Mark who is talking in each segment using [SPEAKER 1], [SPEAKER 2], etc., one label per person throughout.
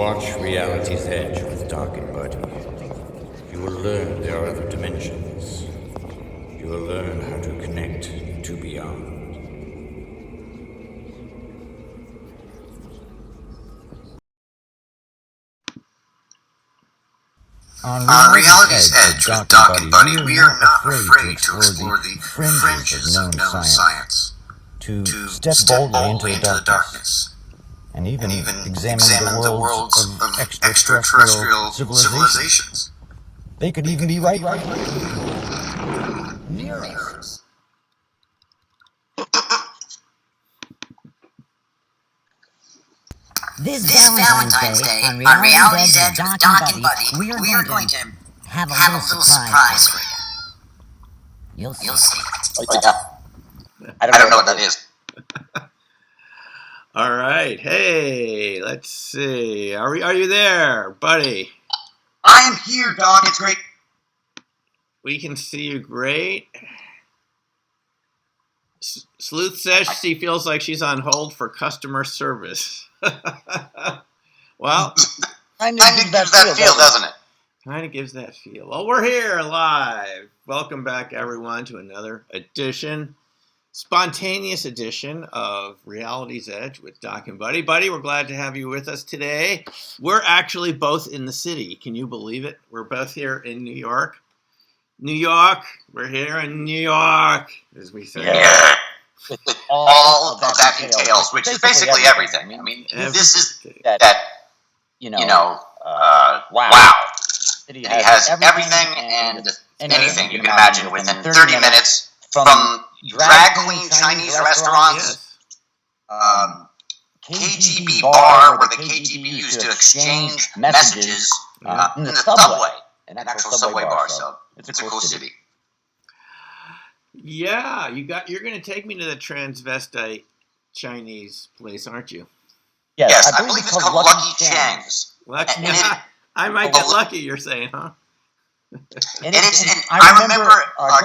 [SPEAKER 1] Watch Reality's Edge with Doc and Buddy. You will learn there are other dimensions. You will learn how to connect to beyond.
[SPEAKER 2] On Reality's Edge with Doc and Buddy, we are not afraid to explore the fringes of known science, to step boldly into the darkness,
[SPEAKER 3] and even
[SPEAKER 2] examine the worlds of extraterrestrial civilizations.
[SPEAKER 3] They could even be right
[SPEAKER 2] near us.
[SPEAKER 4] This Valentine's Day, on Reality's Edge with Doc and Buddy, we are going to have a little surprise for you. You'll see.
[SPEAKER 2] Oh, yeah. I don't know what that is.
[SPEAKER 5] All right. Hey, let's see. Are you there, Buddy?
[SPEAKER 2] I'm here, Doc. It's great.
[SPEAKER 5] We can see you great. Sleuth says she feels like she's on hold for customer service. Well,
[SPEAKER 2] kind of gives that feel, doesn't it?
[SPEAKER 5] Kind of gives that feel. Well, we're here live. Welcome back, everyone, to another spontaneous edition of Reality's Edge with Doc and Buddy. Buddy, we're glad to have you with us today. We're actually both in the city. Can you believe it? We're both here in New York. New York. We're here in New York, as we say.
[SPEAKER 2] Yeah. All of that entails, which is basically everything. I mean, this is that, wow. It has everything and anything you can imagine within 30 minutes, from drag queen Chinese restaurants, KGB bar where the KGB used to exchange messages in the subway, an actual subway bar. So it's a cool city.
[SPEAKER 5] Yeah, you're going to take me to the transvestite Chinese place, aren't you?
[SPEAKER 2] Yes, I believe it's called Lucky Chang's.
[SPEAKER 5] I might get lucky, you're saying, huh?
[SPEAKER 2] I remember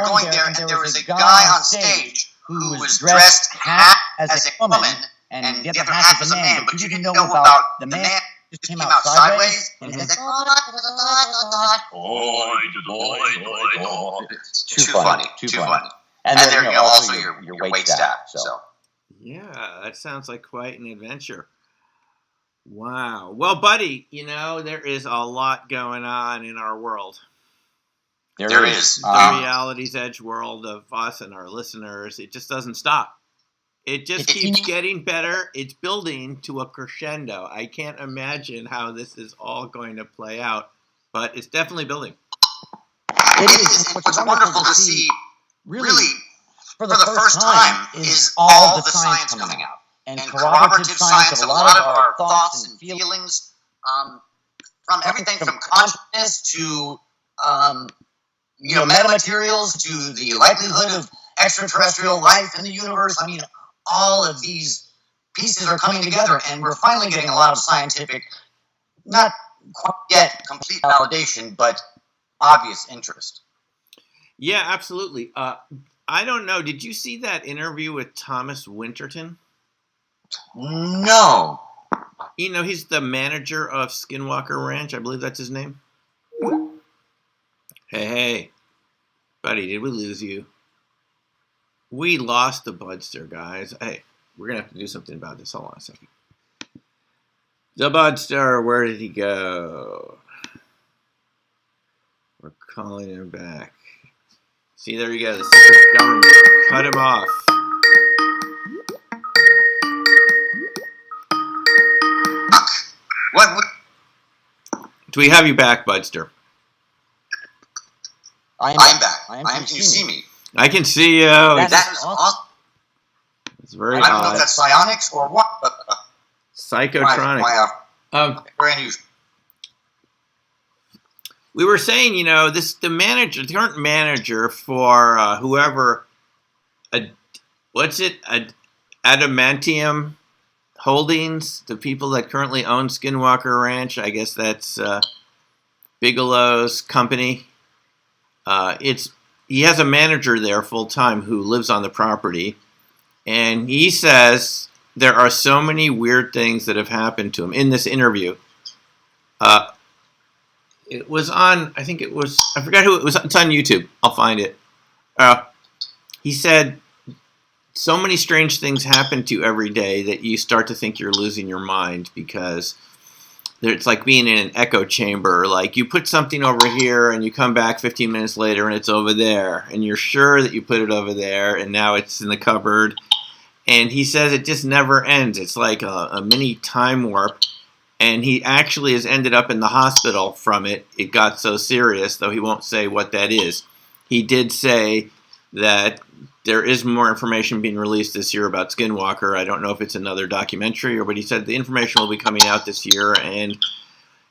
[SPEAKER 2] going there, and there was a guy on stage who was dressed half as a woman and the other half as a man, but you didn't know about the man. Just came out sideways, and he's like, it's too funny. And then also your wait staff. So
[SPEAKER 5] yeah, that sounds like quite an adventure. Wow. Well, Buddy, there is a lot going on in our world.
[SPEAKER 2] There is.
[SPEAKER 5] The Reality's Edge world of us and our listeners. It just doesn't stop. It just keeps getting better. It's building to a crescendo. I can't imagine how this is all going to play out, but it's definitely building.
[SPEAKER 2] It is. What's wonderful to see, really, for the first time, is all the science coming out. And corroborative science of a lot of our thoughts and feelings, from everything from consciousness to metamaterials to the likelihood of extraterrestrial life in the universe. I mean, all of these pieces are coming together, and we're finally getting a lot of scientific, not quite yet complete validation, but obvious interest.
[SPEAKER 5] Yeah, absolutely. I don't know. Did you see that interview with Thomas Winterton?
[SPEAKER 2] No.
[SPEAKER 5] He's the manager of Skinwalker Ranch. I believe that's his name. Hey, Buddy, did we lose you? We lost the Budster, guys. Hey, we're going to have to do something about this. Hold on a second. The Budster, where did he go? We're calling him back. See, there you go. The secret government cut him off.
[SPEAKER 2] What?
[SPEAKER 5] Do we have you back, Budster?
[SPEAKER 2] I am back. Can you see me?
[SPEAKER 5] I can see you.
[SPEAKER 2] That is awesome.
[SPEAKER 5] It's very
[SPEAKER 2] odd. I don't know if that's psionics or what, but
[SPEAKER 5] psychotronic.
[SPEAKER 2] Brand new.
[SPEAKER 5] We were saying, the current manager for whoever, Adamantium Holdings, the people that currently own Skinwalker Ranch. I guess that's Bigelow's company. He has a manager there full time who lives on the property, and he says there are so many weird things that have happened to him in this interview. Uh, it was on, I think it was, I forgot who it was. It's on YouTube. I'll find it. He said, so many strange things happen to you every day that you start to think you're losing your mind because it's like being in an echo chamber. Like you put something over here and you come back 15 minutes later and it's over there. And you're sure that you put it over there and now it's in the cupboard. And he says it just never ends. It's like a mini time warp. And he actually has ended up in the hospital from it. It got so serious, though he won't say what that is. He did say that there is more information being released this year about Skinwalker. I don't know if it's another documentary, but he said the information will be coming out this year, and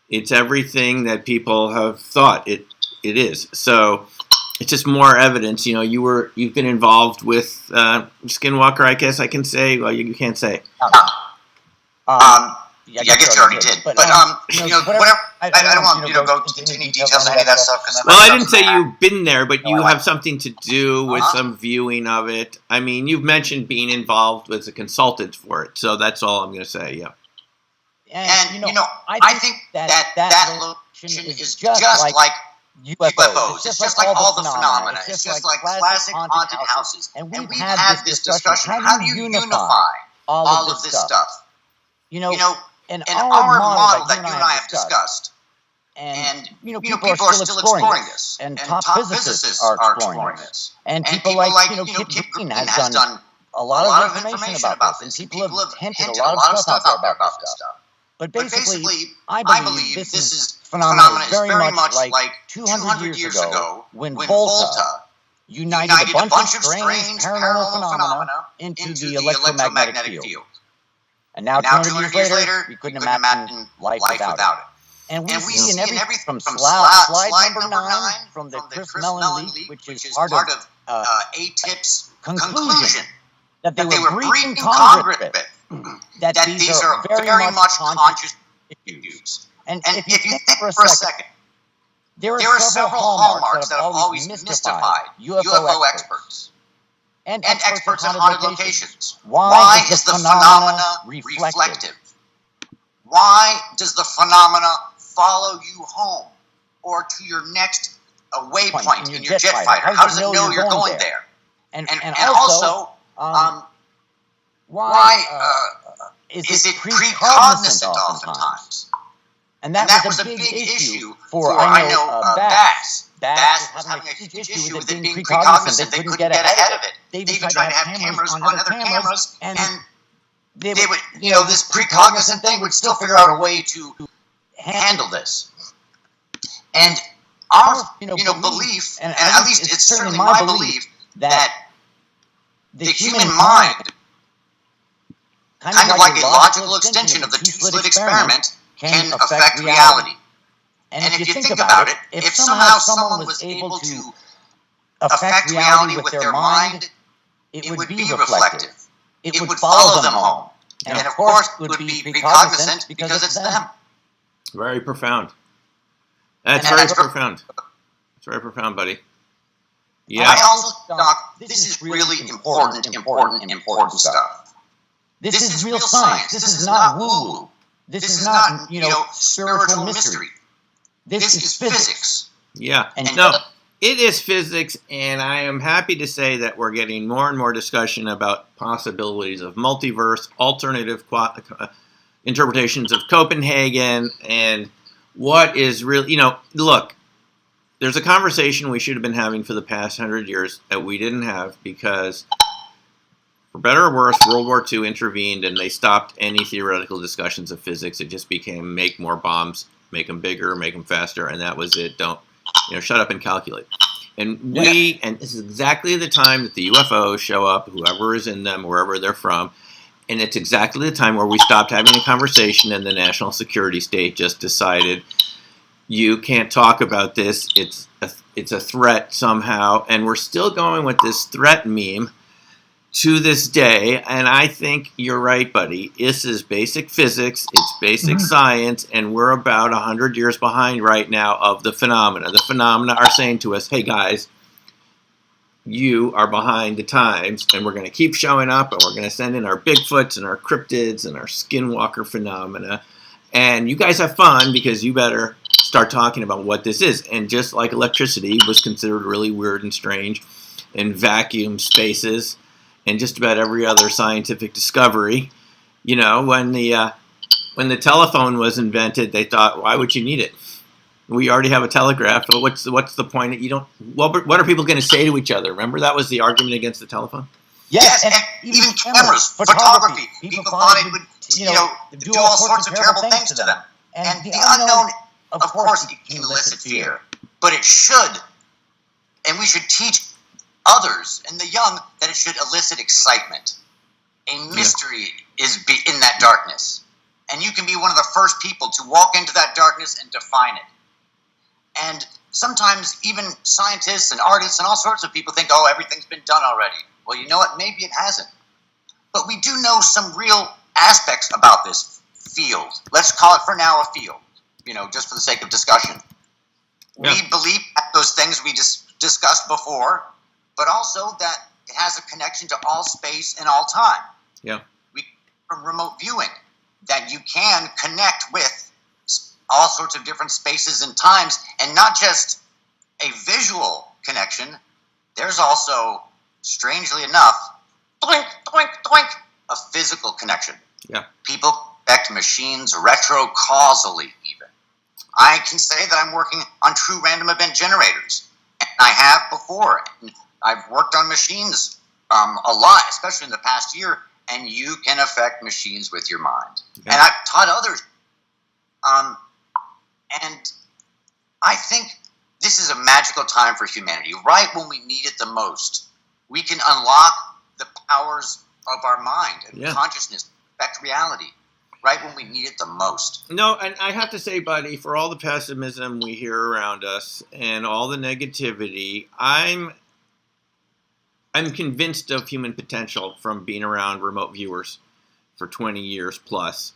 [SPEAKER 5] it's everything that people have thought it is. So it's just more evidence. You know, you've been involved with Skinwalker. I guess I can say. Well, you can't say.
[SPEAKER 2] Yeah, I guess you already did. But whatever. I don't want go into any details on any of that stuff.
[SPEAKER 5] Well, I didn't say you've been there, but you have something to do with some viewing of it. I mean, you've mentioned being involved as a consultant for it, so that's all I'm going to say. Yeah.
[SPEAKER 2] And I think that location is just like UFOs. It's just like all the phenomena. It's just like classic haunted houses. And we've had this discussion. How do you unify all of this stuff? In our model that you and I have discussed, and people are still exploring this, and top physicists are exploring this, and people like Kip Green has done a lot of information about this, and people have hinted a lot of stuff out there about this stuff. But basically, I believe this is phenomenon is very much like 200 years ago when Volta united a bunch of strange paranormal phenomena into the electromagnetic field. And now, 200 years later, we couldn't imagine life without it. And we see in everything from slide number 9, from the Chris Mellon leak, which is part of ATIP's conclusion, that they were briefing Congress that these are very much conscious issues. And if you think for a second, there are several hallmarks that have always mystified UFO experts. And experts in haunted locations. Why is the phenomena reflective? Why does the phenomena follow you home or to your next waypoint in your jet fighter? How does it know you're going there? And also, why is it precognizant oftentimes? And that was a big issue for, I know, Bass. Bass was having a huge issue with it being precognizant. They couldn't get ahead of it. They even tried to have cameras on other cameras, and they would, this precognizant thing would still figure out a way to handle this. And our, belief, and at least it's certainly my belief, that the human mind, kind of like a logical extension of the two-slit experiment, can affect reality. And if you think about it, if somehow someone was able to affect reality with their mind, it would be reflective. It would follow them home. And of course, it would be precognizant because it's them.
[SPEAKER 5] Very profound. That's very profound. It's very profound, buddy. Yeah.
[SPEAKER 2] I also thought this is really important stuff. This is real science. This is not woo-woo. This is not, spiritual mystery. This is physics.
[SPEAKER 5] Yeah. No, it is physics, and I am happy to say that we're getting more and more discussion about possibilities of multiverse, alternative interpretations of Copenhagen, and what is really, look, there's a conversation we should have been having for the past 100 years that we didn't have because, for better or worse, World War II intervened and they stopped any theoretical discussions of physics. It just became make more bombs, make them bigger, make them faster, and that was it. Don't, shut up and calculate. And and this is exactly the time that the UFOs show up, whoever is in them, wherever they're from, and it's exactly the time where we stopped having a conversation and the national security state just decided, you can't talk about this, it's a threat somehow, and we're still going with this threat meme to this day, and I think you're right, buddy. This is basic physics, it's basic science, and we're about 100 years behind right now of the phenomena. The phenomena are saying to us, hey guys, you are behind the times, and we're going to keep showing up, and we're going to send in our Bigfoots and our cryptids and our Skinwalker phenomena, And you guys have fun because you better start talking about what this is. And just like electricity was considered really weird and strange in vacuum spaces and just about every other scientific discovery, you know, when the telephone was invented, they thought, why would you need it? We already have a telegraph. But what's the point? That you don't. What are people going to say to each other? Remember, that was the argument against the telephone.
[SPEAKER 2] Yes, and
[SPEAKER 6] even cameras, photography. People thought it would, do all sorts of terrible things to them. And the unknown, of course, can elicit fear. But it should, and we should teach others and the young that it should elicit excitement. A mystery is in that darkness. And you can be one of the first people to walk into that darkness and define it. And sometimes even scientists and artists and all sorts of people think, oh, everything's been done already. Well, you know what? Maybe it hasn't. But we do know some real aspects about this field. Let's call it for now a field, just for the sake of discussion. Yeah. We believe those things we just discussed before, but also that it has a connection to all space and all time.
[SPEAKER 5] Yeah.
[SPEAKER 6] From remote viewing, that you can connect with all sorts of different spaces and times, and not just a visual connection. There's also, strangely enough, doink, doink, doink, a physical connection.
[SPEAKER 5] Yeah.
[SPEAKER 6] People connect machines retro-causally, even. I can say that I'm working on true random event generators, and I have before. And I've worked on machines a lot, especially in the past year, and you can affect machines with your mind. Yeah. And I've taught others. And I think this is a magical time for humanity. Right when we need it the most, we can unlock the powers of our mind and consciousness, affect reality, right when we need it the most.
[SPEAKER 5] No, and I have to say, buddy, for all the pessimism we hear around us and all the negativity, I'm convinced of human potential from being around remote viewers for 20 years plus.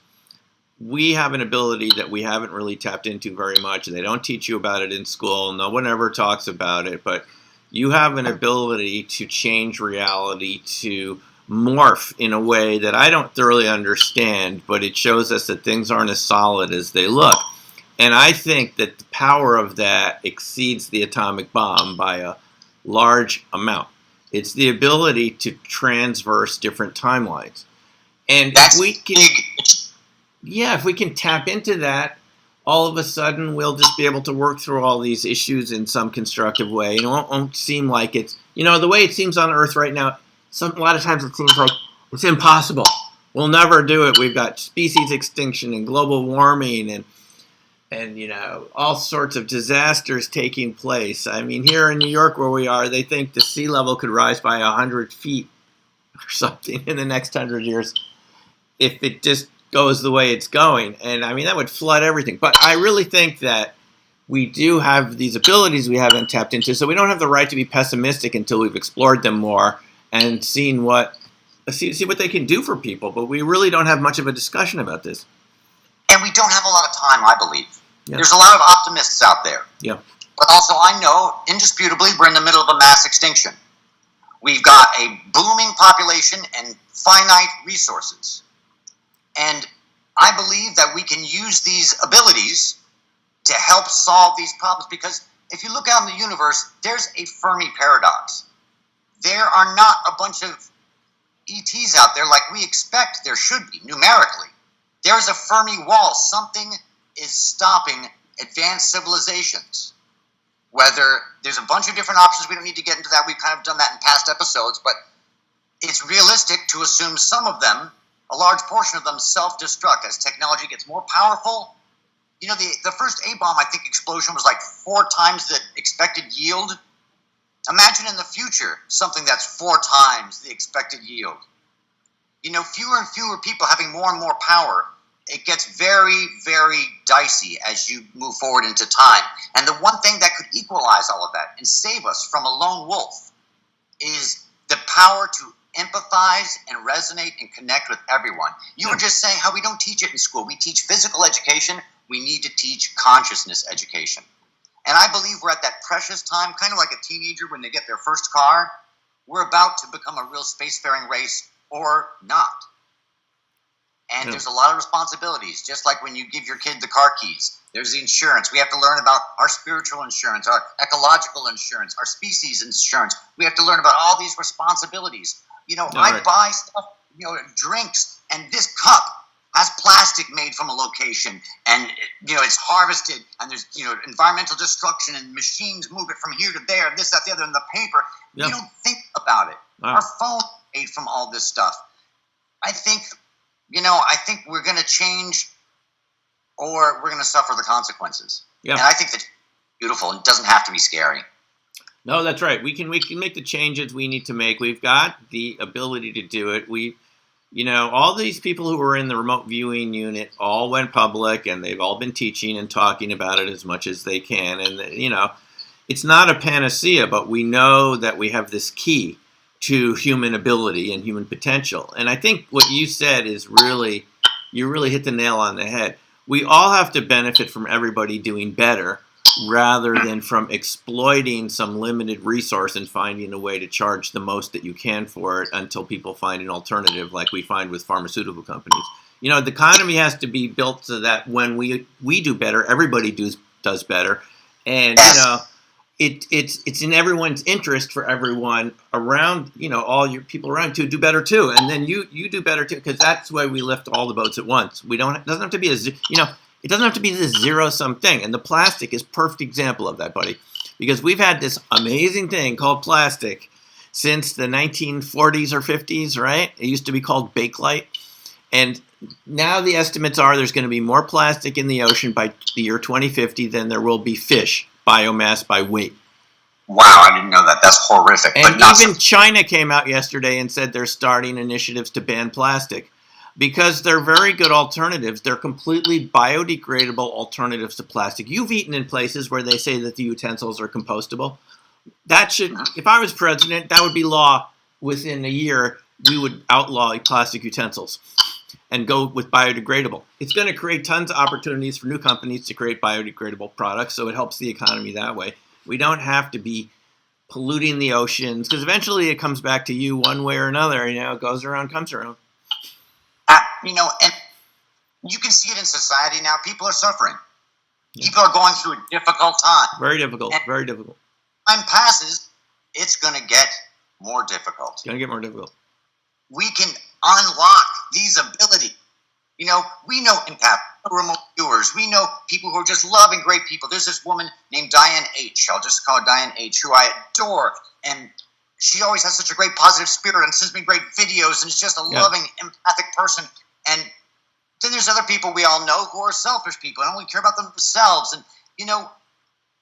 [SPEAKER 5] We have an ability that we haven't really tapped into very much. They don't teach you about it in school. No one ever talks about it. But you have an ability to change reality, to morph in a way that I don't thoroughly understand, but it shows us that things aren't as solid as they look. And I think that the power of that exceeds the atomic bomb by a large amount. It's the ability to transverse different timelines. And if we can tap into that, all of a sudden we'll just be able to work through all these issues in some constructive way. It won't seem like it's, the way it seems on Earth right now, a lot of times it seems like it's impossible. We'll never do it. We've got species extinction and global warming and all sorts of disasters taking place. I mean, here in New York where we are, they think the sea level could rise by 100 feet or something in the next 100 years if it just goes the way it's going. And I mean, that would flood everything. But I really think that we do have these abilities we haven't tapped into, so we don't have the right to be pessimistic until we've explored them more and seen see what they can do for people. But we really don't have much of a discussion about this.
[SPEAKER 6] And we don't have a lot of time, I believe.
[SPEAKER 5] Yeah.
[SPEAKER 6] There's a lot of optimists out there.
[SPEAKER 5] Yeah.
[SPEAKER 6] But also I know, indisputably, we're in the middle of a mass extinction. We've got a booming population and finite resources. And I believe that we can use these abilities to help solve these problems, because if you look out in the universe, there's a Fermi paradox. There are not a bunch of ETs out there like we expect there should be, numerically. There's a Fermi wall. Something is stopping advanced civilizations. Whether there's a bunch of different options, we don't need to get into that. We've kind of done that in past episodes, but it's realistic to assume some of them, a large portion of them, self-destruct as technology gets more powerful. The first A-bomb, I think, explosion was like 4 times the expected yield. Imagine in the future something that's 4 times the expected yield. Fewer and fewer people having more and more power. It gets very, very dicey as you move forward into time. And the one thing that could equalize all of that and save us from a lone wolf is the power to empathize and resonate and connect with everyone. You were just saying how we don't teach it in school. We teach physical education. We need to teach consciousness education. And I believe we're at that precious time, kind of like a teenager when they get their first car. We're about to become a real spacefaring race, or not. And
[SPEAKER 5] Yeah.
[SPEAKER 6] there's a lot of responsibilities, just like when you give your kid the car keys. There's the insurance. We have to learn about our spiritual insurance, our ecological insurance, our species insurance. We have to learn about all these responsibilities. I
[SPEAKER 5] right.
[SPEAKER 6] buy stuff, drinks, and this cup has plastic made from a location, and it's harvested, and there's environmental destruction, and machines move it from here to there, this, that, the other, and the paper.
[SPEAKER 5] Yeah.
[SPEAKER 6] We don't think about it.
[SPEAKER 5] Wow.
[SPEAKER 6] Our phone is made from all this stuff. I think we're going to change, or we're going to suffer the consequences.
[SPEAKER 5] Yeah.
[SPEAKER 6] And I think that's beautiful. It doesn't have to be scary.
[SPEAKER 5] No, that's right. We can make the changes we need to make. We've got the ability to do it. All these people who were in the remote viewing unit all went public, and they've all been teaching and talking about it as much as they can. And, it's not a panacea, but we know that we have this key to human ability and human potential. And I think what you said is you really hit the nail on the head. We all have to benefit from everybody doing better rather than from exploiting some limited resource and finding a way to charge the most that you can for it until people find an alternative, like we find with pharmaceutical companies. The economy has to be built so that when we do better, everybody does better. And, it's in everyone's interest for everyone around, all your people around to do better too. And then you do better too, because that's why we lift all the boats at once. It doesn't have to be it doesn't have to be this zero-sum thing. And the plastic is a perfect example of that, buddy, because we've had this amazing thing called plastic since the 1940s or 50s, right? It used to be called Bakelite. And now the estimates are there's going to be more plastic in the ocean by the year 2050 than there will be fish, biomass by weight.
[SPEAKER 6] Wow, I didn't know that. That's horrific.
[SPEAKER 5] And
[SPEAKER 6] but
[SPEAKER 5] even China came out yesterday and said they're starting initiatives to ban plastic because they're very good alternatives. They're completely biodegradable alternatives to plastic. You've eaten in places where they say that the utensils are compostable. That should, if I was president, that would be law. Within a year, we would outlaw plastic utensils and go with biodegradable. It's going to create tons of opportunities for new companies to create biodegradable products, so it helps the economy that way. We don't have to be polluting the oceans, because eventually it comes back to you one way or another. It goes around, comes around.
[SPEAKER 6] And you can see it in society now. People are suffering. Yeah. People are going through a difficult time.
[SPEAKER 5] Very difficult, and very difficult.
[SPEAKER 6] Time passes, it's going to get more difficult.
[SPEAKER 5] It's going to get more difficult.
[SPEAKER 6] We can unlock these abilities. We know empath, remote viewers. We know people who are just loving, great people. There's this woman named Diane H. I'll just call her Diane H., who I adore. And she always has such a great positive spirit and sends me great videos and is just a loving, empathic person. And then there's other people we all know who are selfish people and only care about themselves. And,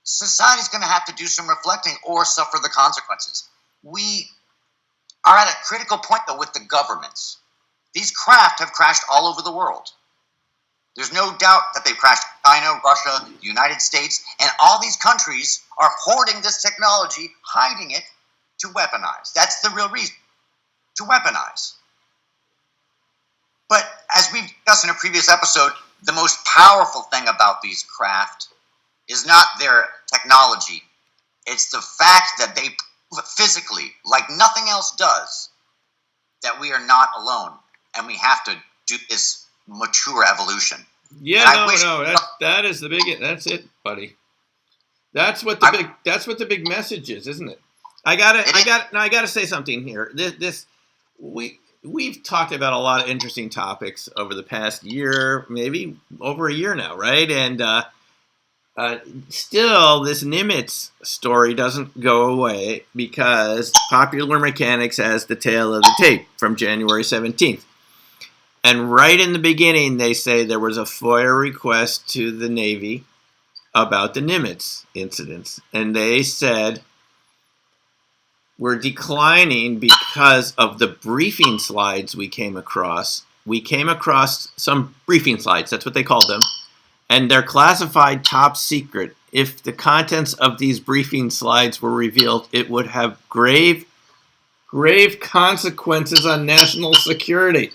[SPEAKER 6] society's going to have to do some reflecting or suffer the consequences. We are at a critical point, though, with the governments. These craft have crashed all over the world. There's no doubt that they've crashed in China, Russia, the United States, and all these countries are hoarding this technology, hiding it to weaponize. That's the real reason, to weaponize. But as we've discussed in a previous episode, the most powerful thing about these craft is not their technology. It's the fact that they prove physically, like nothing else does, that we are not alone. And we have to do this mature evolution.
[SPEAKER 5] Yeah, that is the big. That's it, buddy. That's what the big message is, isn't it? I gotta say something here. We've talked about a lot of interesting topics over the past year, maybe over a year now, right? And still, this Nimitz story doesn't go away because Popular Mechanics has the tail of the tape from January 17th. And right in the beginning, they say there was a FOIA request to the Navy about the Nimitz incidents. And they said, we're declining because of the briefing slides we came across. We came across some briefing slides, that's what they called them. And they're classified top secret. If the contents of these briefing slides were revealed, it would have grave consequences on national security.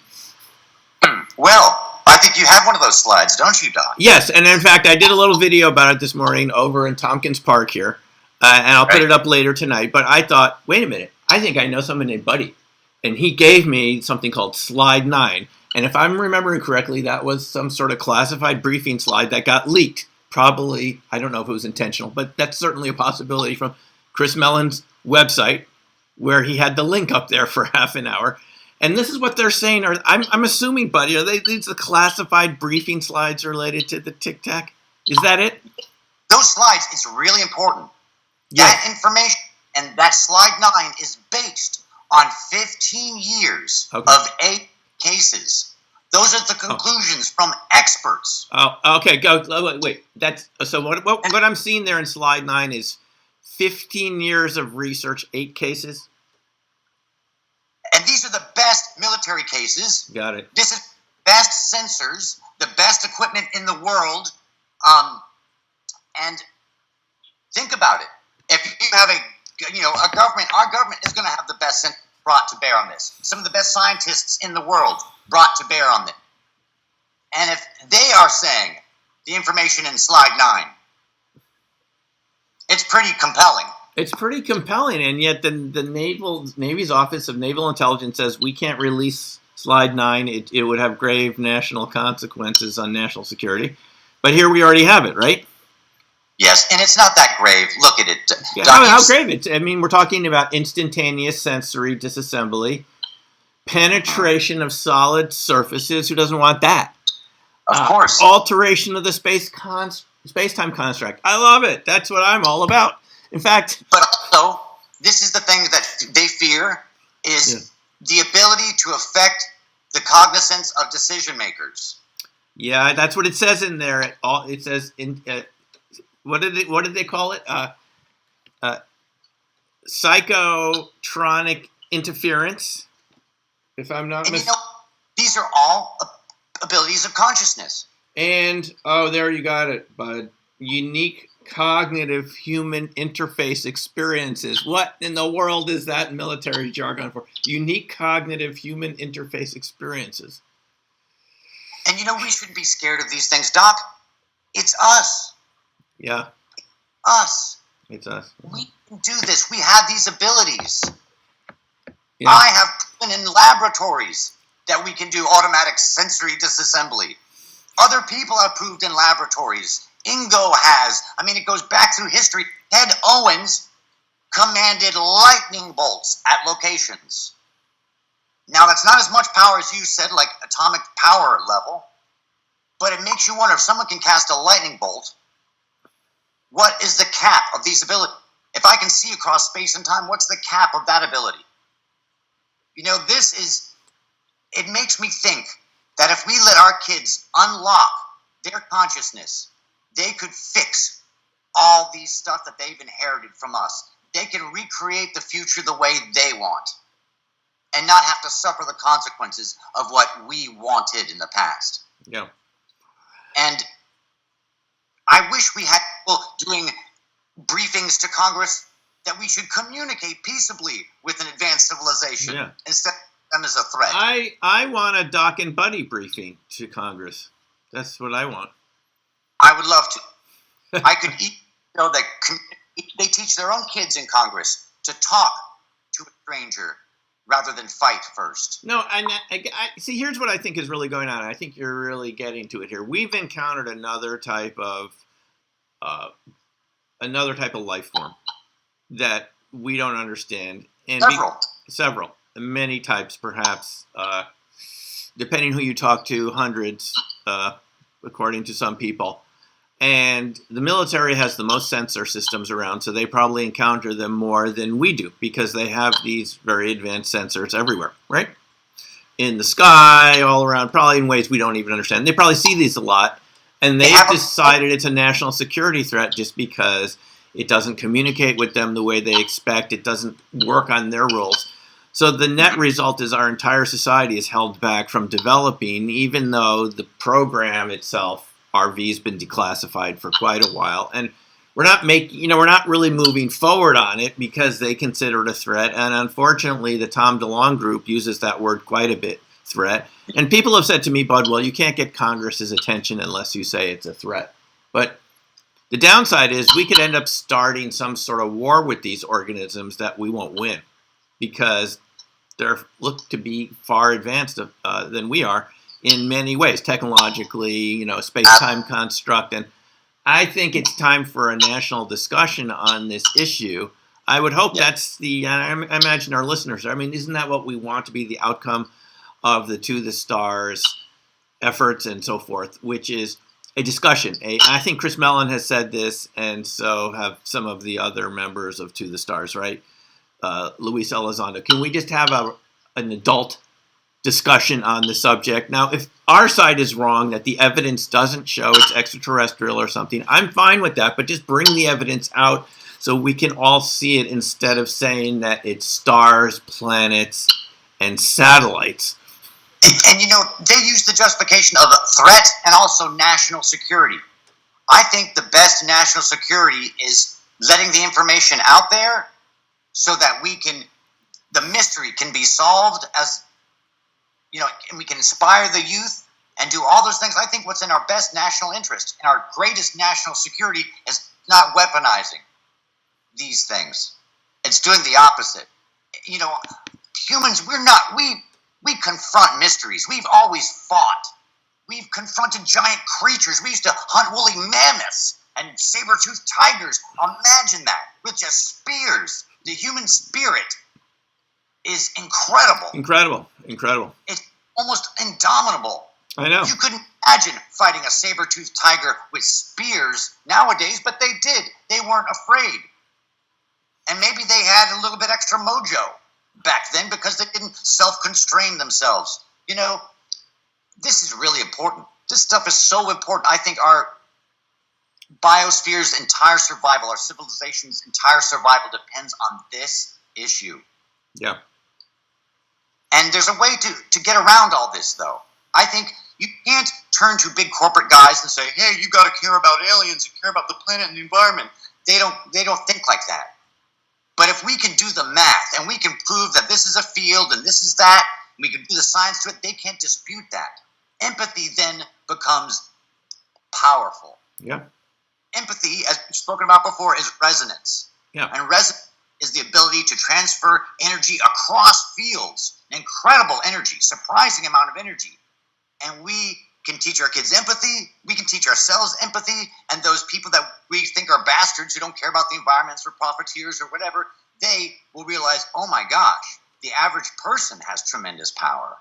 [SPEAKER 6] Well, I think you have one of those slides, don't you, Doc?
[SPEAKER 5] Yes, and in fact, I did a little video about it this morning over in Tompkins Park here, and I'll put it up later tonight. But I thought, wait a minute, I think I know someone named Buddy, and he gave me something called Slide 9. And if I'm remembering correctly, that was some sort of classified briefing slide that got leaked. Probably, I don't know if it was intentional, but that's certainly a possibility from Chris Mellon's website, where he had the link up there for half an hour. And this is what they're saying. I'm assuming, buddy, are these the classified briefing slides related to the Tic Tac? Is that it?
[SPEAKER 6] Those slides, it's really important.
[SPEAKER 5] Yeah.
[SPEAKER 6] That information and that slide 9 is based on 15 years of 8 cases. Those are the conclusions from experts.
[SPEAKER 5] Oh, okay. Go. Wait. That's so. What I'm seeing there in slide 9 is 15 years of research, 8 cases.
[SPEAKER 6] And these are the best military cases.
[SPEAKER 5] Got it.
[SPEAKER 6] This is best sensors, the best equipment in the world. And think about it. If you have a government, our government is going to have the best sensors brought to bear on this. Some of the best scientists in the world brought to bear on it. And if they are saying the information in slide 9, it's pretty compelling.
[SPEAKER 5] It's pretty compelling, and yet the Navy's Office of Naval Intelligence says we can't release slide 9. It would have grave national consequences on national security. But here we already have it, right?
[SPEAKER 6] Yes, and it's not that grave. Look at it.
[SPEAKER 5] Yeah, how grave it? I mean, we're talking about instantaneous sensory disassembly, penetration of solid surfaces. Who doesn't want that?
[SPEAKER 6] Of course.
[SPEAKER 5] Alteration of the space-time construct. I love it. That's what I'm all about. In fact,
[SPEAKER 6] but also, this is the thing that they fear is the ability to affect the cognizance of decision makers.
[SPEAKER 5] Yeah, that's what it says in there. It says in what did they call it? Psychotronic interference. If I'm not mistaken.
[SPEAKER 6] These are all abilities of consciousness.
[SPEAKER 5] And there you got it, bud. Unique cognitive human interface experiences. What in the world is that military jargon for? Unique cognitive human interface experiences.
[SPEAKER 6] And we shouldn't be scared of these things, Doc. It's us.
[SPEAKER 5] Yeah.
[SPEAKER 6] Us.
[SPEAKER 5] It's us.
[SPEAKER 6] We can do this. We have these abilities.
[SPEAKER 5] Yeah.
[SPEAKER 6] I have proven in laboratories that we can do automatic sensory disassembly. Other people have proved in laboratories. Ingo has. I mean, it goes back through history. Ted Owens commanded lightning bolts at locations. Now, that's not as much power as you said, like atomic power level, but it makes you wonder if someone can cast a lightning bolt, what is the cap of these abilities? If I can see across space and time, what's the cap of that ability? It makes me think that if we let our kids unlock their consciousness, they could fix all these stuff that they've inherited from us. They can recreate the future the way they want and not have to suffer the consequences of what we wanted in the past.
[SPEAKER 5] Yeah.
[SPEAKER 6] And I wish we had people doing briefings to Congress that we should communicate peaceably with an advanced civilization instead of them as a threat.
[SPEAKER 5] I want a Doc and Buddy briefing to Congress. That's what I want.
[SPEAKER 6] I would love to. I could that they teach their own kids in Congress to talk to a stranger rather than fight first.
[SPEAKER 5] No, I see. Here's what I think is really going on. I think you're really getting to it here. We've encountered another type of life form that we don't understand, and several, many types, perhaps, depending who you talk to, hundreds, according to some people. And the military has the most sensor systems around, so they probably encounter them more than we do because they have these very advanced sensors everywhere, right? In the sky, all around, probably in ways we don't even understand. They probably see these a lot, and they've decided it's a national security threat just because it doesn't communicate with them the way they expect. It doesn't work on their rules. So the net result is our entire society is held back from developing, even though the program itself, RV, has been declassified for quite a while, and we're not really moving forward on it because they consider it a threat. And unfortunately, the Tom DeLonge group uses that word quite a bit, threat. And people have said to me, Bud, well, you can't get Congress's attention unless you say it's a threat. But the downside is we could end up starting some sort of war with these organisms that we won't win because they're look to be far advanced than we are. in many ways, technologically, space-time construct. And I think it's time for a national discussion on this issue. I would hope that's I imagine our listeners, isn't that what we want to be the outcome of the To the Stars efforts and so forth, which is a discussion. I think Chris Mellon has said this, and so have some of the other members of To the Stars, right? Luis Elizondo. Can we just have an adult discussion on the subject? Now, if our side is wrong, that the evidence doesn't show it's extraterrestrial or something, I'm fine with that, but just bring the evidence out so we can all see it instead of saying that it's stars, planets, and satellites.
[SPEAKER 6] And they use the justification of a threat and also national security. I think the best national security is letting the information out there so that the mystery can be solved, as and we can inspire the youth and do all those things. I think what's in our best national interest and our greatest national security is not weaponizing these things. It's doing the opposite. Humans, we confront mysteries. We've always fought. We've confronted giant creatures. We used to hunt woolly mammoths and saber-toothed tigers. Imagine that, with just spears. The human spirit is incredible.
[SPEAKER 5] Incredible.
[SPEAKER 6] It's almost indomitable.
[SPEAKER 5] I know.
[SPEAKER 6] You couldn't imagine fighting a saber-toothed tiger with spears nowadays, but they did. They weren't afraid. And maybe they had a little bit extra mojo back then because they didn't self-constrain themselves. This is really important. This stuff is so important. I think our biosphere's entire survival, our civilization's entire survival depends on this issue.
[SPEAKER 5] Yeah.
[SPEAKER 6] And there's a way to get around all this, though. I think you can't turn to big corporate guys and say, hey, you got to care about aliens, you care about the planet and the environment. They don't think like that. But if we can do the math and we can prove that this is a field and this is that, and we can do the science to it, they can't dispute that. Empathy then becomes powerful.
[SPEAKER 5] Yeah.
[SPEAKER 6] Empathy, as we've spoken about before, is resonance.
[SPEAKER 5] Yeah.
[SPEAKER 6] And resonance is the ability to transfer energy across fields. Incredible energy, surprising amount of energy. And we can teach our kids empathy, we can teach ourselves empathy, and those people that we think are bastards who don't care about the environments or profiteers or whatever, they will realize, oh my gosh, the average person has tremendous power.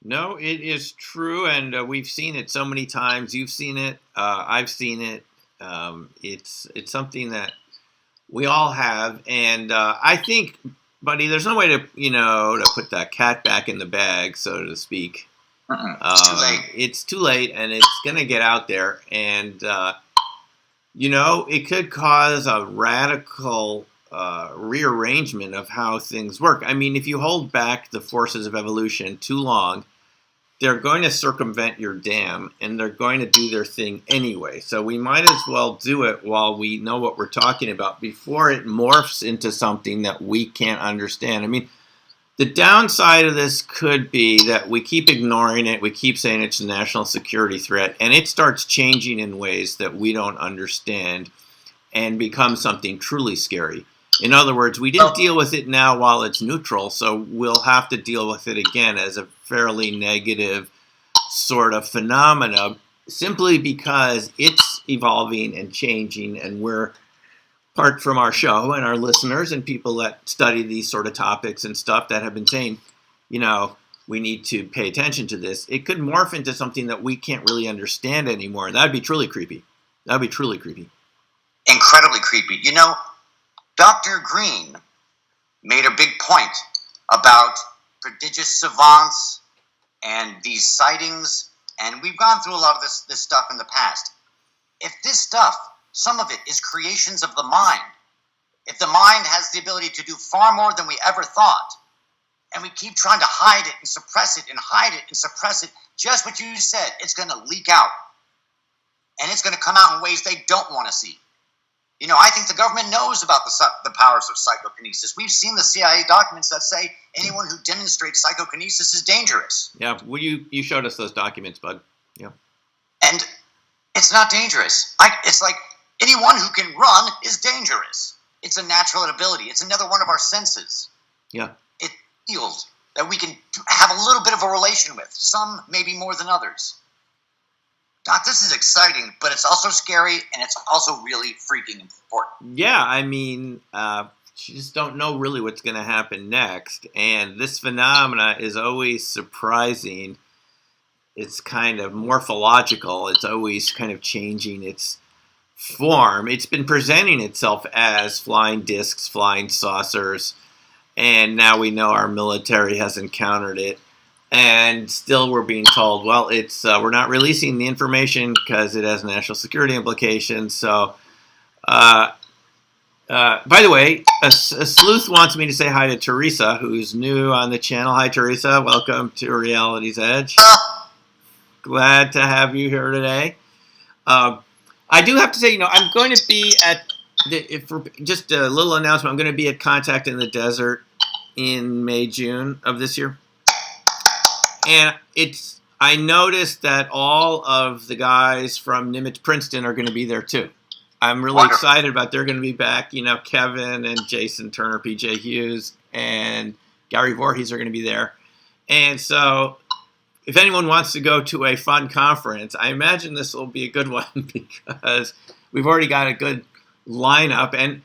[SPEAKER 5] No, it is true, and we've seen it so many times. You've seen it, I've seen it. It's something that we all have, and I think, buddy, there's no way to to put that cat back in the bag, so to speak.
[SPEAKER 6] It's too late.
[SPEAKER 5] It's too late, and it's going to get out there, and it could cause a radical rearrangement of how things work. I mean, if you hold back the forces of evolution too long, they're going to circumvent your dam, and they're going to do their thing anyway. So we might as well do it while we know what we're talking about before it morphs into something that we can't understand. I mean, the downside of this could be that we keep ignoring it. We keep saying it's a national security threat, and it starts changing in ways that we don't understand and becomes something truly scary. In other words, we didn't deal with it now while it's neutral, so we'll have to deal with it again as a fairly negative sort of phenomena, simply because it's evolving and changing, and we're, apart from our show and our listeners and people that study these sort of topics and stuff, that have been saying, we need to pay attention to this. It could morph into something that we can't really understand anymore, and that'd be truly creepy.
[SPEAKER 6] Incredibly creepy. Dr. Green made a big point about prodigious savants and these sightings, and we've gone through a lot of this stuff in the past. If this stuff, some of it is creations of the mind, if the mind has the ability to do far more than we ever thought, and we keep trying to hide it and suppress it and hide it and suppress it, just what you said, it's going to leak out. And it's going to come out in ways they don't want to see. I think the government knows about the powers of psychokinesis. We've seen the CIA documents that say anyone who demonstrates psychokinesis is dangerous.
[SPEAKER 5] Yeah, well, you showed us those documents, bud. Yeah.
[SPEAKER 6] And it's not dangerous. It's like anyone who can run is dangerous. It's a natural ability. It's another one of our senses.
[SPEAKER 5] Yeah.
[SPEAKER 6] It feels. that we can have a little bit of a relation with. Some maybe more than others. Doc, this is exciting, but it's also scary, and it's also really freaking important.
[SPEAKER 5] Yeah, I mean, you just don't know really what's going to happen next. And this phenomena is always surprising. It's kind of morphological. It's always kind of changing its form. It's been presenting itself as flying discs, flying saucers, and now we know our military has encountered it. And still we're being told, well, it's we're not releasing the information because it has national security implications. So, by the way, a sleuth wants me to say hi to Teresa, who's new on the channel. Hi, Teresa. Welcome to Reality's Edge. Glad to have you here today. I do have to say, I'm going to be at, just a little announcement, I'm going to be at Contact in the Desert in May, June of this year. And I noticed that all of the guys from Nimitz, Princeton are going to be there too. I'm really excited about they're going to be back. Kevin and Jason Turner, PJ Hughes, and Gary Voorhees are going to be there. And so if anyone wants to go to a fun conference, I imagine this will be a good one because we've already got a good lineup. And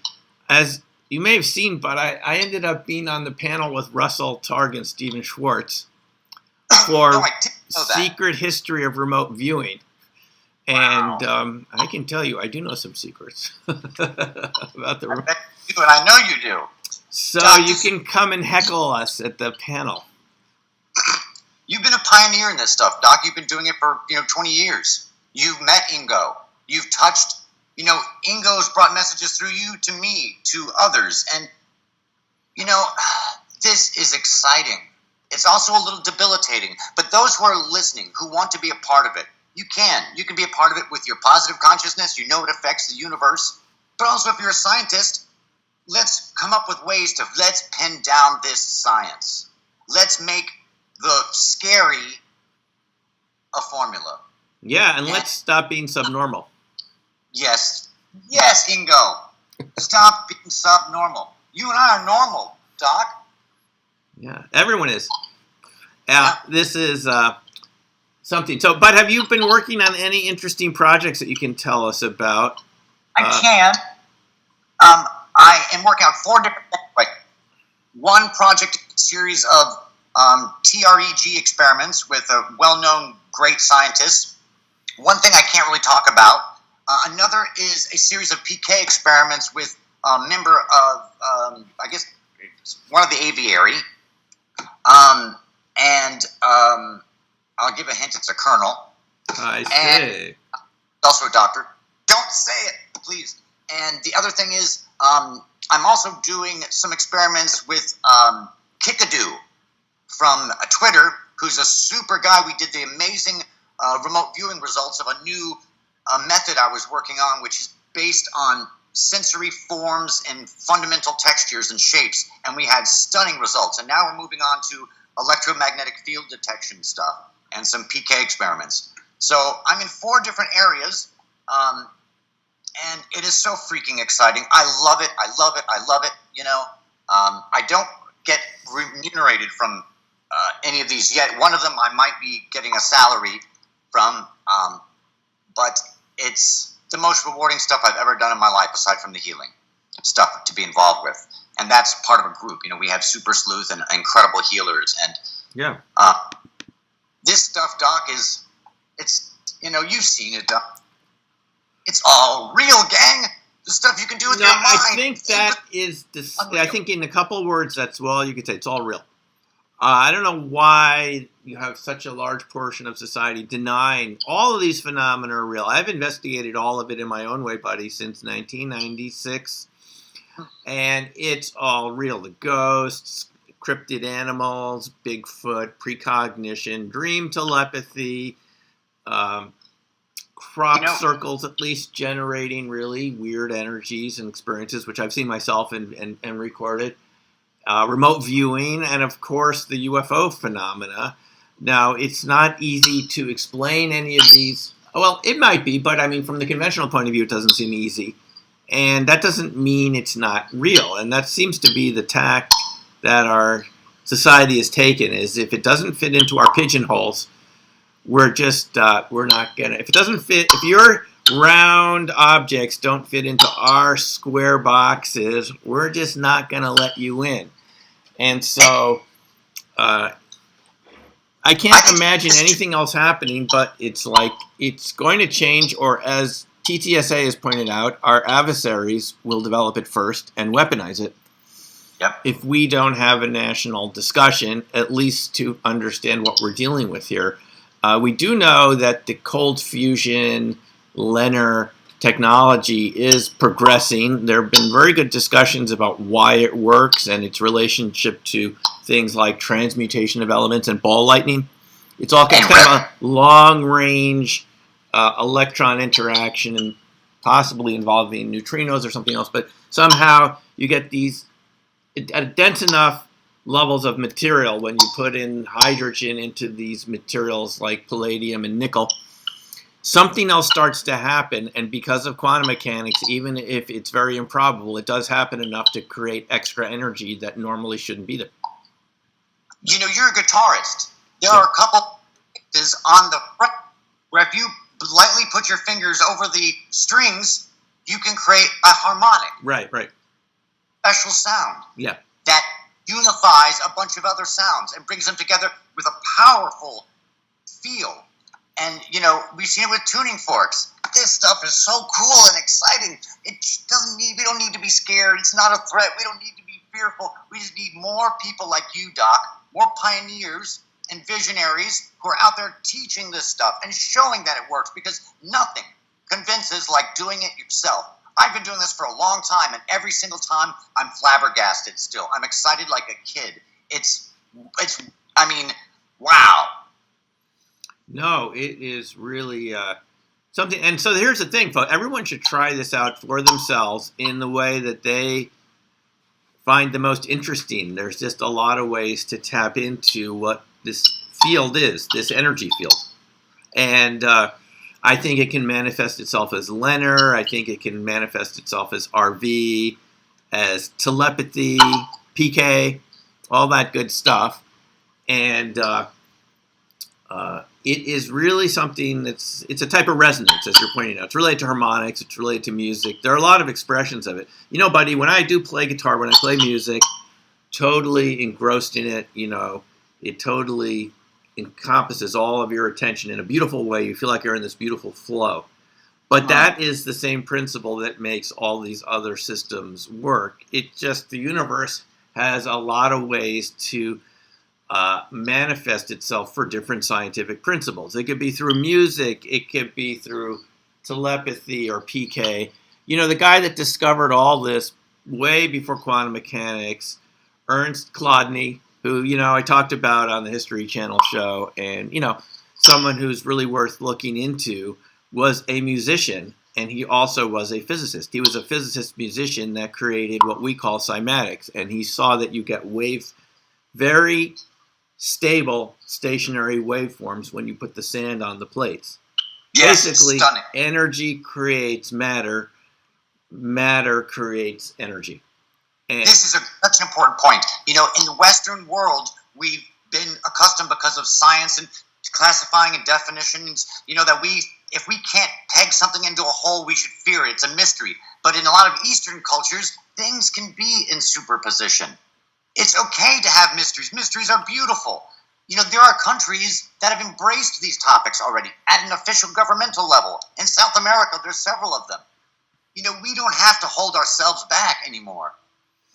[SPEAKER 5] as you may have seen, but I ended up being on the panel with Russell Targ and Stephen Schwartz for Secret History of Remote Viewing. And I can tell you, I do know some secrets about the remote.
[SPEAKER 6] And I know you do.
[SPEAKER 5] So you can come and heckle us at the panel.
[SPEAKER 6] You've been a pioneer in this stuff, Doc. You've been doing it for 20 years. You've met Ingo. You've touched. Ingo's brought messages through you to me, to others, and this is exciting. It's also a little debilitating. But those who are listening, who want to be a part of it, you can be a part of it with your positive consciousness. It affects the universe. But also, if you're a scientist, let's come up with ways to let's pin down this science. Let's make the scary a formula.
[SPEAKER 5] Yeah, and let's stop being subnormal.
[SPEAKER 6] Yes, Ingo. Stop being subnormal. You and I are normal, Doc.
[SPEAKER 5] Yeah, everyone is. This is something. So, but have you been working on any interesting projects that you can tell us about?
[SPEAKER 6] I can. I am working on 4 different things. Like one project series of TREG experiments with a well-known great scientist. One thing I can't really talk about. Another is a series of PK experiments with a member of, I guess, one of the aviary. I'll give a hint, it's a colonel.
[SPEAKER 5] I see.
[SPEAKER 6] And also a doctor. Don't say it, please. And the other thing is, I'm also doing some experiments with Kickadoo from Twitter, who's a super guy. We did the amazing remote viewing results of a new method I was working on, which is based on sensory forms and fundamental textures and shapes. And we had stunning results. And now we're moving on to electromagnetic field detection stuff and some PK experiments. So I'm in 4 different areas. And it is so freaking exciting. I love it. I love it. I love it. I don't get remunerated from any of these yet. One of them I might be getting a salary from, but it's the most rewarding stuff I've ever done in my life, aside from the healing stuff to be involved with. And that's part of a group. We have Super Sleuth and incredible healers. And this stuff, Doc, it's you've seen it, Doc. It's all real, gang. The stuff you can do with your mind.
[SPEAKER 5] I think that is I think in a couple words, that's all you could say. It's all real. I don't know why you have such a large portion of society denying all of these phenomena are real. I've investigated all of it in my own way, buddy, since 1996. And it's all real. The ghosts, cryptid animals, Bigfoot, precognition, dream telepathy, crop circles, at least generating really weird energies and experiences, which I've seen myself and recorded. Remote viewing, and of course the UFO phenomena. Now, it's not easy to explain any of these. Well, it might be, but I mean, from the conventional point of view, it doesn't seem easy. And that doesn't mean it's not real. And that seems to be the tack that our society has taken is if it doesn't fit into our pigeonholes, we're not gonna. If it doesn't fit, if your round objects don't fit into our square boxes, we're just not gonna let you in. And so, I can't imagine anything else happening, but it's like it's going to change, or as TTSA has pointed out, our adversaries will develop it first and weaponize it.
[SPEAKER 6] Yep.
[SPEAKER 5] If we don't have a national discussion, at least to understand what we're dealing with here. We do know that the cold fusion LENR technology is progressing. There have been very good discussions about why it works and its relationship to things like transmutation of elements and ball lightning. It's all kind of a long-range electron interaction and possibly involving neutrinos or something else, but somehow you get these at dense enough levels of material when you put in hydrogen into these materials like palladium and nickel, something else starts to happen, and because of quantum mechanics, even if it's very improbable, it does happen enough to create extra energy that normally shouldn't be there.
[SPEAKER 6] You know, you're a guitarist. There are a couple is on the front where if you lightly put your fingers over the strings, you can create a harmonic.
[SPEAKER 5] Right.
[SPEAKER 6] Special sound.
[SPEAKER 5] Yeah.
[SPEAKER 6] That unifies a bunch of other sounds and brings them together with a powerful feel. And, you know, we've seen it with tuning forks. This stuff is so cool and exciting. We don't need to be scared. It's not a threat. We don't need to be fearful. We just need more people like you, Doc, more pioneers and visionaries who are out there teaching this stuff and showing that it works, because nothing convinces like doing it yourself. I've been doing this for a long time, and every single time I'm flabbergasted still. I'm excited like a kid. I mean, wow.
[SPEAKER 5] No, it is really something. And so here's the thing, folks. Everyone should try this out for themselves in the way that they find the most interesting. There's just a lot of ways to tap into what this field is, this energy field. And I think it can manifest itself as LENR. I think it can manifest itself as RV, as telepathy, PK, all that good stuff. And it is really something it's a type of resonance, as you're pointing out. It's related to harmonics. It's related to music. There are a lot of expressions of it. You know, buddy, when I do play guitar, when I play music, totally engrossed in it, you know, it totally encompasses all of your attention in a beautiful way. You feel like you're in this beautiful flow. But that is the same principle that makes all these other systems work. It just, the universe has a lot of ways to manifest itself for different scientific principles. It could be through music. It could be through telepathy or PK. You know, the guy that discovered all this way before quantum mechanics, Ernst Chladni, who, you know, I talked about on the History Channel show, and, you know, someone who's really worth looking into, was a musician, and he also was a physicist. He was a physicist-musician that created what we call cymatics, and he saw that you get very stable, stationary waveforms when you put the sand on the plates.
[SPEAKER 6] Yes,
[SPEAKER 5] basically,
[SPEAKER 6] stunning.
[SPEAKER 5] Energy creates matter, matter creates energy. And
[SPEAKER 6] this is such an important point. You know, in the Western world, we've been accustomed, because of science and classifying and definitions, you know, that if we can't peg something into a hole, we should fear it. It's a mystery. But in a lot of Eastern cultures, things can be in superposition. It's okay to have mysteries. Mysteries are beautiful. You know, there are countries that have embraced these topics already at an official governmental level. In South America, there's several of them. You know, we don't have to hold ourselves back anymore.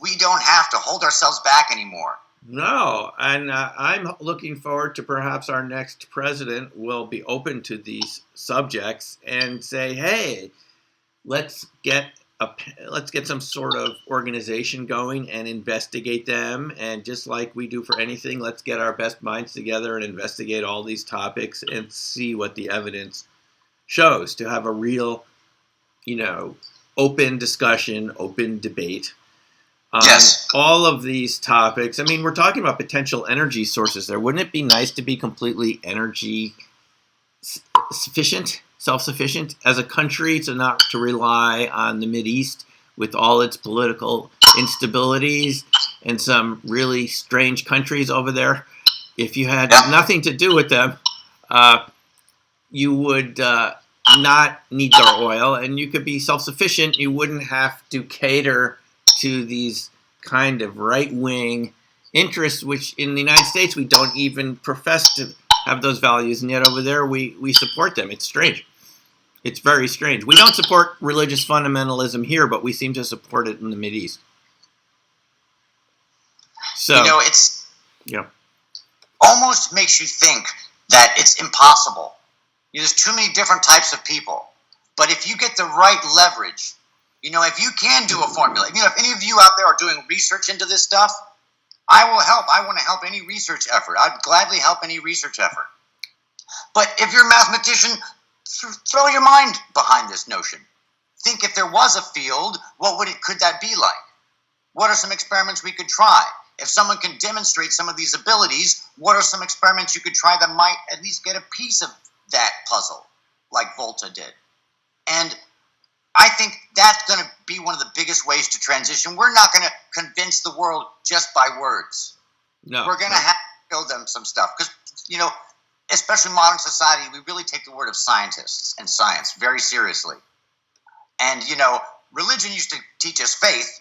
[SPEAKER 6] We don't have to hold ourselves back anymore.
[SPEAKER 5] No, and I'm looking forward to perhaps our next president will be open to these subjects and say, hey, let's get some sort of organization going and investigate them. And just like we do for anything, let's get our best minds together and investigate all these topics and see what the evidence shows, to have a real, you know, open discussion, open debate.
[SPEAKER 6] Yes.
[SPEAKER 5] All of these topics. I mean, we're talking about potential energy sources there. Wouldn't it be nice to be completely energy sufficient, self-sufficient as a country, to not to rely on the Mideast with all its political instabilities and some really strange countries over there. If you had
[SPEAKER 6] Yeah.
[SPEAKER 5] nothing to do with them, you would not need their oil, and you could be self-sufficient. You wouldn't have to cater to these kind of right-wing interests, which in the United States we don't even profess to have those values, and yet over there we support them. It's strange. It's very strange. We don't support religious fundamentalism here, but we seem to support it in the Mideast. So,
[SPEAKER 6] It's
[SPEAKER 5] yeah.
[SPEAKER 6] almost makes you think that it's impossible. There's too many different types of people. But if you get the right leverage, if you can do a formula, if any of you out there are doing research into this stuff, I will help. I want to help any research effort. I'd gladly help any research effort. But if you're a mathematician, throw your mind behind this notion. Think if there was a field, could that be like? What are some experiments we could try? If someone can demonstrate some of these abilities, what are some experiments you could try that might at least get a piece of that puzzle, like Volta did? And I think that's going to be one of the biggest ways to transition. We're not going to convince the world just by words.
[SPEAKER 5] No.
[SPEAKER 6] We're going to have to show them some stuff. Because, especially modern society, we really take the word of scientists and science very seriously. And, religion used to teach us faith,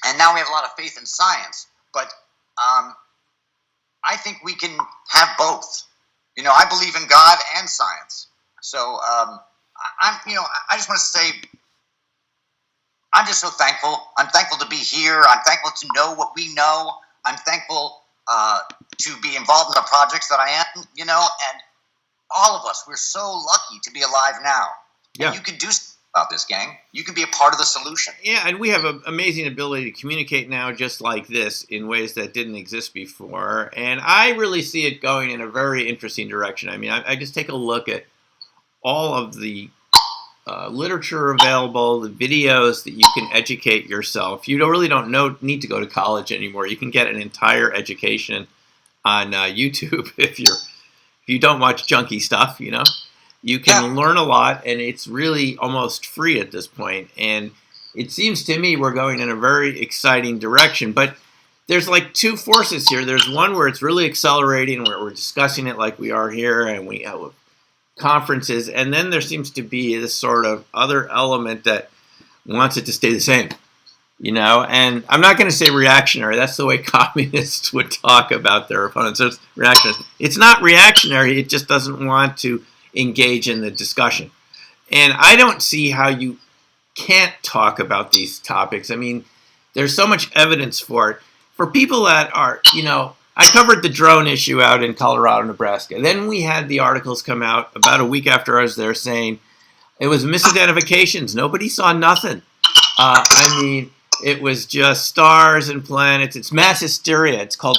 [SPEAKER 6] and now we have a lot of faith in science. But I think we can have both. I believe in God and science. So I just want to say, I'm just so thankful. I'm thankful to be here. I'm thankful to know what we know. I'm thankful to be involved in the projects that I am, and all of us, we're so lucky to be alive now.
[SPEAKER 5] Yeah.
[SPEAKER 6] And you can do something about this, gang. You can be a part of the solution.
[SPEAKER 5] Yeah, and we have an amazing ability to communicate now just like this in ways that didn't exist before. And I really see it going in a very interesting direction. I mean, I just take a look at all of the literature available, the videos that you can educate yourself. You really don't need to go to college anymore. You can get an entire education on YouTube if you don't watch junky stuff, You can learn a lot, and it's really almost free at this point. And it seems to me we're going in a very exciting direction. But there's like two forces here. There's one where it's really accelerating, where we're discussing it like we are here, and we have conferences. And then there seems to be this sort of other element that wants it to stay the same. And I'm not going to say reactionary. That's the way communists would talk about their opponents. So it's reactionary. It's not reactionary. It just doesn't want to engage in the discussion. And I don't see how you can't talk about these topics. I mean, there's so much evidence for it. For people that are, I covered the drone issue out in Colorado, Nebraska. Then we had the articles come out about a week after I was there saying it was misidentifications. Nobody saw nothing. It was just stars and planets. It's mass hysteria. It's called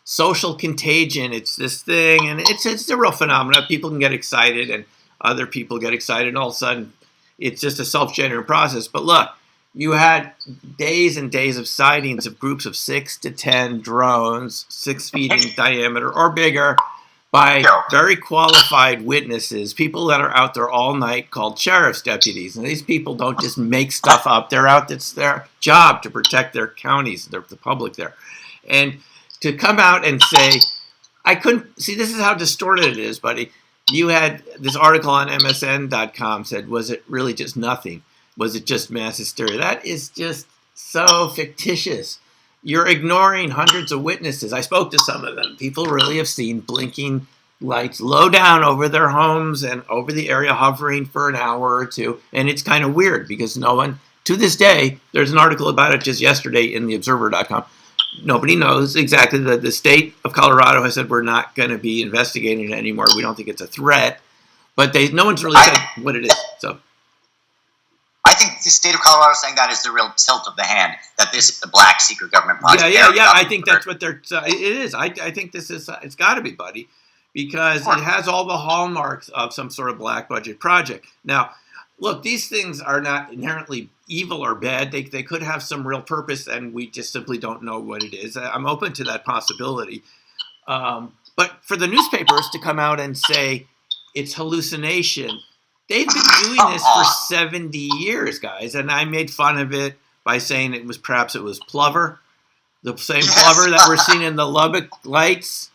[SPEAKER 5] social contagion. It's this thing, and it's a real phenomenon. People can get excited, and other people get excited, and all of a sudden, it's just a self-generated process. But look, you had days and days of sightings of groups of 6 to 10 drones, 6 feet in diameter or bigger, by very qualified witnesses, people that are out there all night called sheriff's deputies. And these people don't just make stuff up. They're out. It's their job to protect their counties, the public there. And to come out and say, I couldn't see, this is how distorted it is, buddy. You had this article on MSN.com said, was it really just nothing? Was it just mass hysteria? That is just so fictitious. You're ignoring hundreds of witnesses. I spoke to some of them. People really have seen blinking lights low down over their homes and over the area, hovering for an hour or two. And it's kind of weird because no one, to this day, there's an article about it just yesterday in the Observer.com. Nobody knows exactly. The state of Colorado has said we're not going to be investigating it anymore. We don't think it's a threat. But no one's really said what it is. So
[SPEAKER 6] I think the state of Colorado saying that is the real tilt of the hand, that this is the black secret government project.
[SPEAKER 5] Yeah. I think that's what they're. It is. I think this is. It's got to be, buddy, because it has all the hallmarks of some sort of black budget project. Now, look, these things are not inherently evil or bad. They could have some real purpose, and we just simply don't know what it is. I'm open to that possibility. But for the newspapers to come out and say it's hallucination. They've been doing this for 70 years, guys, and I made fun of it by saying perhaps it was plover. The same
[SPEAKER 6] Yes.
[SPEAKER 5] plover that we're seeing in the Lubbock lights.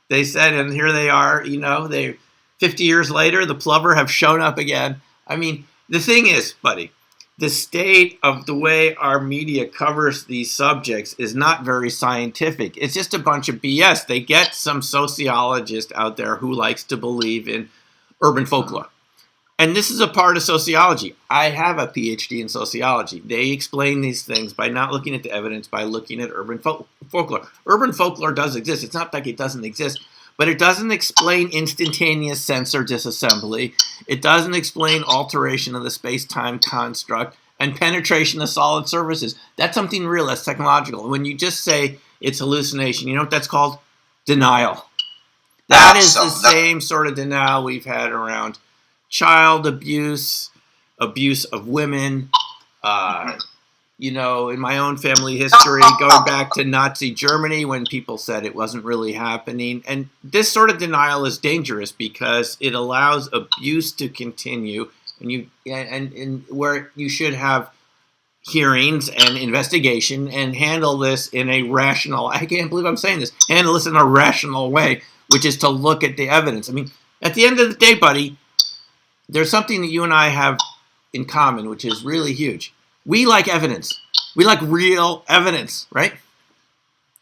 [SPEAKER 5] They said, and here they are, 50 years later, the plover have shown up again. I mean, the thing is, buddy, the state of the way our media covers these subjects is not very scientific. It's just a bunch of BS. They get some sociologist out there who likes to believe in urban folklore. And this is a part of sociology. I have a PhD in sociology. They explain these things by not looking at the evidence, by looking at urban folklore. Urban folklore does exist. It's not like it doesn't exist, but it doesn't explain instantaneous sensor disassembly. It doesn't explain alteration of the space-time construct and penetration of solid surfaces. That's something real. That's technological. When you just say it's hallucination, you know what that's called? Denial. That is the same sort of denial we've had around child abuse, abuse of women, in my own family history, going back to Nazi Germany when people said it wasn't really happening. And this sort of denial is dangerous because it allows abuse to continue, and where you should have hearings and investigation and handle this in a rational, I can't believe I'm saying this, handle this in a rational way, which is to look at the evidence. I mean, at the end of the day, buddy, there's something that you and I have in common, which is really huge. We like evidence. We like real evidence, right?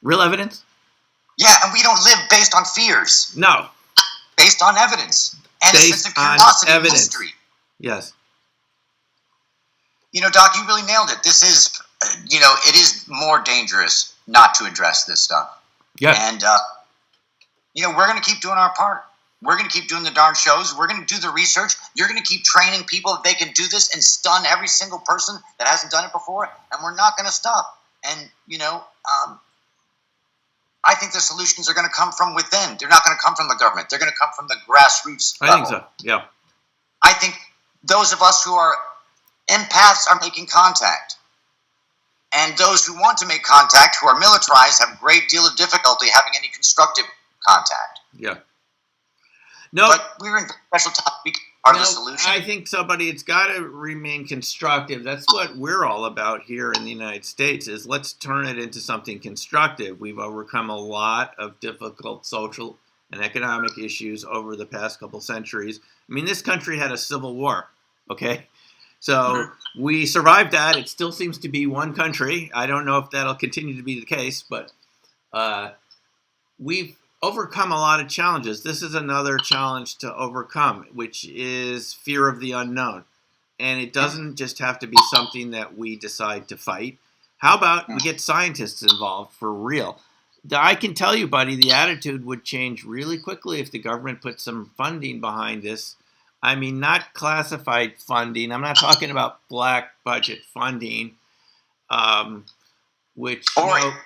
[SPEAKER 5] Real evidence?
[SPEAKER 6] Yeah, and we don't live based on fears.
[SPEAKER 5] No.
[SPEAKER 6] Based on evidence. And
[SPEAKER 5] Based
[SPEAKER 6] a sense of curiosity and mystery.
[SPEAKER 5] Yes.
[SPEAKER 6] Doc, you really nailed it. This is, it is more dangerous not to address this stuff.
[SPEAKER 5] Yeah.
[SPEAKER 6] And, we're going to keep doing our part. We're going to keep doing the darn shows. We're going to do the research. You're going to keep training people that they can do this and stun every single person that hasn't done it before. And we're not going to stop. And, I think the solutions are going to come from within. They're not going to come from the government. They're going to come from the grassroots level.
[SPEAKER 5] I think so, yeah.
[SPEAKER 6] I think those of us who are empaths are making contact. And those who want to make contact, who are militarized, have a great deal of difficulty having any constructive contact.
[SPEAKER 5] Yeah. No,
[SPEAKER 6] but we're in special time. We are the solution.
[SPEAKER 5] I think it's got to remain constructive. That's what we're all about here in the United States, is let's turn it into something constructive. We've overcome a lot of difficult social and economic issues over the past couple centuries. I mean, this country had a civil war, okay? So we survived that. It still seems to be one country. I don't know if that'll continue to be the case, but we've overcome a lot of challenges. This is another challenge to overcome, which is fear of the unknown. And it doesn't just have to be something that we decide to fight. How about we get scientists involved for real? I can tell you, buddy, the attitude would change really quickly if the government put some funding behind this. I mean, not classified funding. I'm not talking about black budget funding, which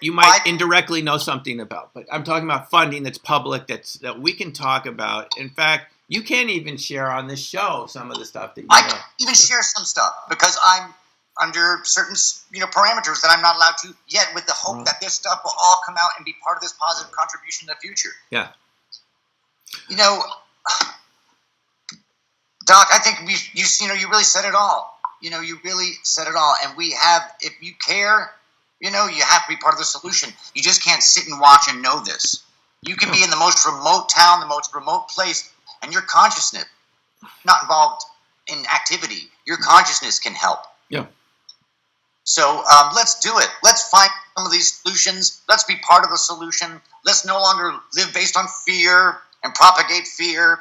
[SPEAKER 5] you might indirectly know something about. But I'm talking about funding that's public, that we can talk about. In fact, you can't even share on this show some of the stuff that you know.
[SPEAKER 6] I can even share some stuff because I'm under certain parameters that I'm not allowed to yet, with the hope that this stuff will all come out and be part of this positive contribution in the future.
[SPEAKER 5] Yeah.
[SPEAKER 6] Doc, I think you really said it all. You really said it all. And we have, if you care, you have to be part of the solution. You just can't sit and watch and know this. You can be in the most remote town, the most remote place, and your consciousness, not involved in activity, your consciousness can help.
[SPEAKER 5] Yeah.
[SPEAKER 6] So let's do it. Let's find some of these solutions. Let's be part of the solution. Let's no longer live based on fear and propagate fear.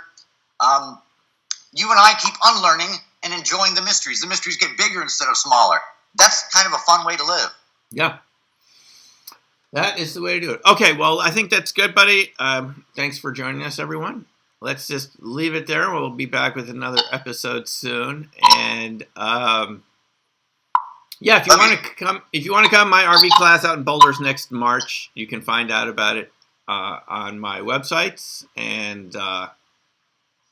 [SPEAKER 6] You and I keep unlearning and enjoying the mysteries. The mysteries get bigger instead of smaller. That's kind of a fun way to live.
[SPEAKER 5] Yeah. That is the way to do it. Okay, well, I think that's good, buddy. Thanks for joining us, everyone. Let's just leave it there. We'll be back with another episode soon. And yeah, if you want to come, my RV class out in Boulder's next March. You can find out about it on my websites. And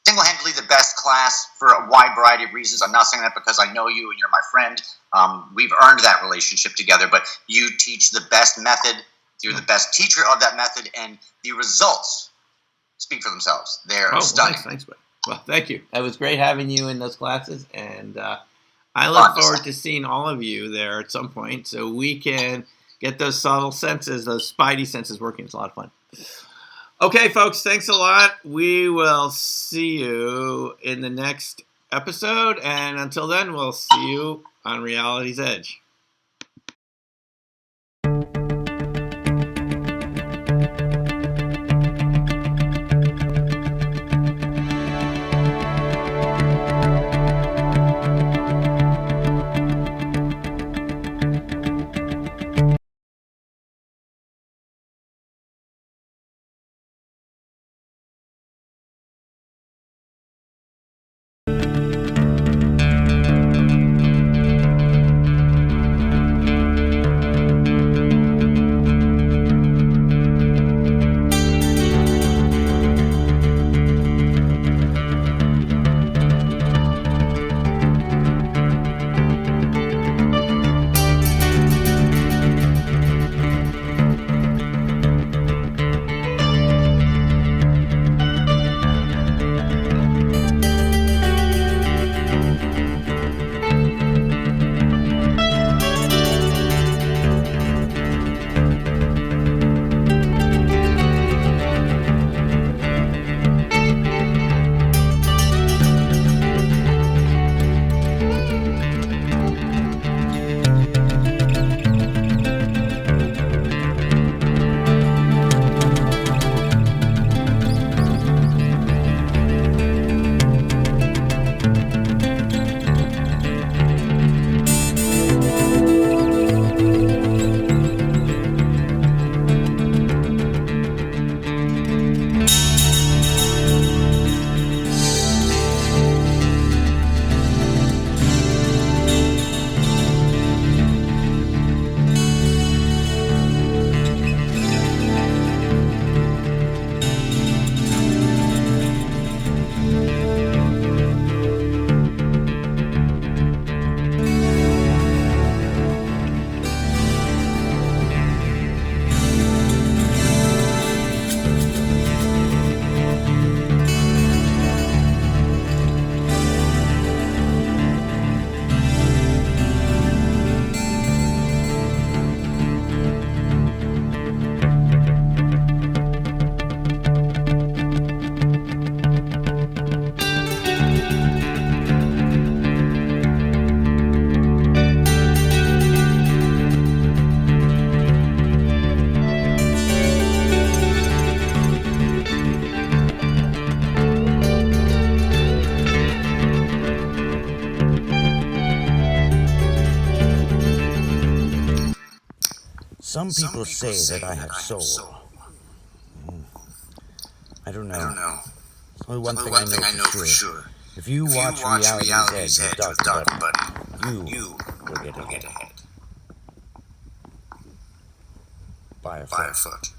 [SPEAKER 6] single-handedly the best class for a wide variety of reasons. I'm not saying that because I know you and you're my friend. We've earned that relationship together, but you teach the best method. You're the best teacher of that method, and the results speak for themselves. They're stunning.
[SPEAKER 5] Thanks, buddy. Well, thank you. It was great having you in those classes, and I look forward to seeing all of you there at some point so we can get those subtle senses, those spidey senses working. It's a lot of fun. Okay, folks, thanks a lot. We will see you in the next episode, and until then, we'll see you on Reality's Edge.
[SPEAKER 3] Some people say that I have soul. I don't know. There's only one thing I know for sure. If you watch Reality's Edge with Dr. Buddy, you will get ahead. By a foot.